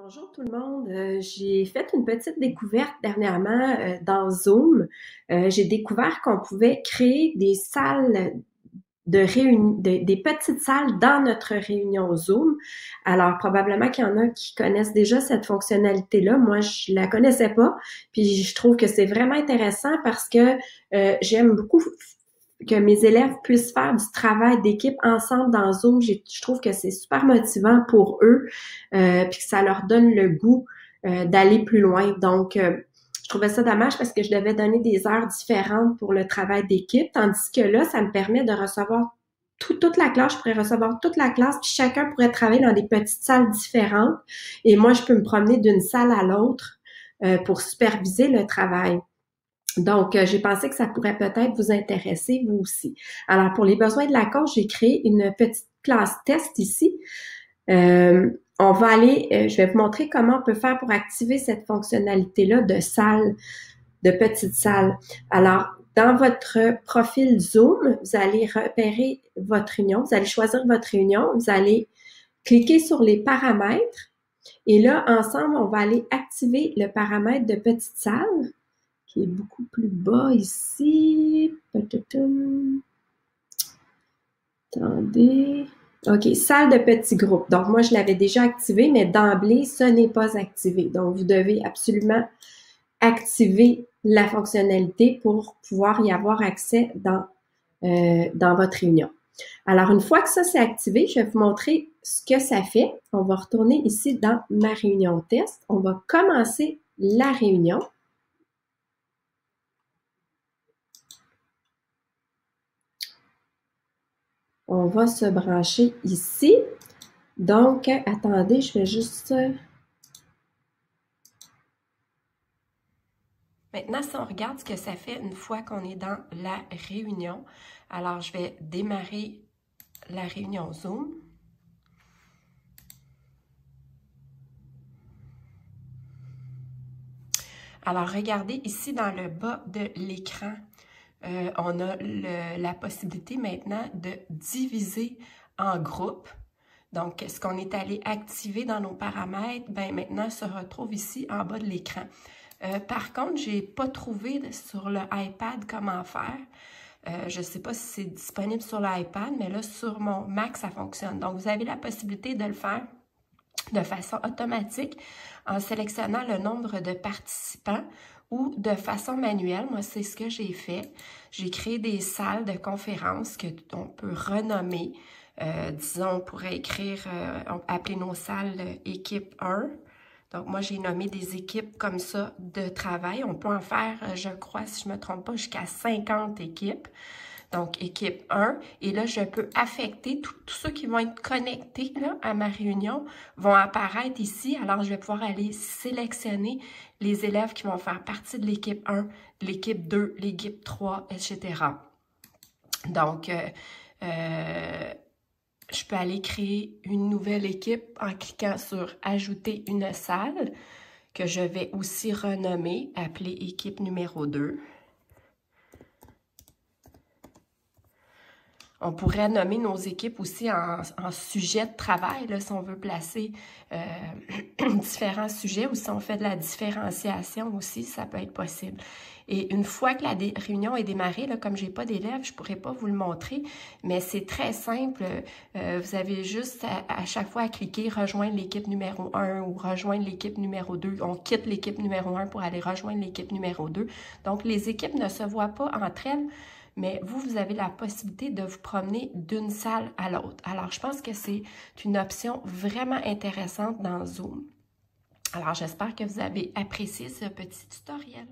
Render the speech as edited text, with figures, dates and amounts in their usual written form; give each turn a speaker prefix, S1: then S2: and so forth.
S1: Bonjour tout le monde. J'ai fait une petite découverte dernièrement dans Zoom. J'ai découvert qu'on pouvait créer des salles de réunion, des petites salles dans notre réunion Zoom. Alors probablement qu'il y en a qui connaissent déjà cette fonctionnalité-là. Moi, je la connaissais pas. Puis je trouve que c'est vraiment intéressant parce que j'aime beaucoup que mes élèves puissent faire du travail d'équipe ensemble dans Zoom. Je trouve que c'est super motivant pour eux, puis que ça leur donne le goût d'aller plus loin. Donc, je trouvais ça dommage parce que je devais donner des heures différentes pour le travail d'équipe, tandis que là, ça me permet de recevoir toute la classe. Je pourrais recevoir toute la classe, puis chacun pourrait travailler dans des petites salles différentes. Et moi, je peux me promener d'une salle à l'autre pour superviser le travail. Donc, j'ai pensé que ça pourrait peut-être vous intéresser, vous aussi. Alors, pour les besoins de la cause, j'ai créé une petite classe test ici. On va aller, je vais vous montrer comment on peut faire pour activer cette fonctionnalité-là de salle, de petite salle. Alors, dans votre profil Zoom, vous allez repérer votre réunion, vous allez choisir votre réunion, vous allez cliquer sur les paramètres et là, ensemble, on va aller activer le paramètre de petite salle qui est beaucoup plus bas ici. Attendez. OK, salle de petits groupes. Donc, moi, je l'avais déjà activé, mais d'emblée, ce n'est pas activé. Donc, vous devez absolument activer la fonctionnalité pour pouvoir y avoir accès dans votre réunion. Alors, une fois que ça c'est activé, je vais vous montrer ce que ça fait. On va retourner ici dans ma réunion test. On va commencer la réunion. On va se brancher ici. Donc, attendez, je vais juste... Maintenant, si on regarde ce que ça fait une fois qu'on est dans la réunion, alors je vais démarrer la réunion Zoom. Alors, regardez ici dans le bas de l'écran, on a la possibilité maintenant de diviser en groupes. Donc, ce qu'on est allé activer dans nos paramètres, ben maintenant se retrouve ici en bas de l'écran. Par contre, je n'ai pas trouvé sur le iPad comment faire. Je ne sais pas si c'est disponible sur l'iPad, mais là, sur mon Mac, ça fonctionne. Donc, vous avez la possibilité de le faire de façon automatique en sélectionnant le nombre de participants ou de façon manuelle. Moi, c'est ce que j'ai fait. J'ai créé des salles de conférences qu'on peut renommer. Disons, on pourrait appeler nos salles équipe 1. Donc, moi, j'ai nommé des équipes comme ça de travail. On peut en faire, je crois, si je ne me trompe pas, jusqu'à 50 équipes. Donc, équipe 1. Et là, je peux affecter tous ceux qui vont être connectés là, à ma réunion vont apparaître ici. Alors, je vais pouvoir aller sélectionner les élèves qui vont faire partie de l'équipe 1, l'équipe 2, l'équipe 3, etc. Donc, je peux aller créer une nouvelle équipe en cliquant sur « Ajouter une salle » que je vais aussi renommer, appeler équipe numéro 2. On pourrait nommer nos équipes aussi en sujet de travail, là, si on veut placer différents sujets ou si on fait de la différenciation aussi, ça peut être possible. Et une fois que la réunion est démarrée, là, comme je n'ai pas d'élèves, je ne pourrais pas vous le montrer, mais c'est très simple. Vous avez juste à chaque fois à cliquer « Rejoindre l'équipe numéro 1 » ou « Rejoindre l'équipe numéro 2 ». On quitte l'équipe numéro 1 pour aller rejoindre l'équipe numéro 2. Donc, les équipes ne se voient pas entre elles, mais vous avez la possibilité de vous promener d'une salle à l'autre. Alors, je pense que c'est une option vraiment intéressante dans Zoom. Alors, j'espère que vous avez apprécié ce petit tutoriel.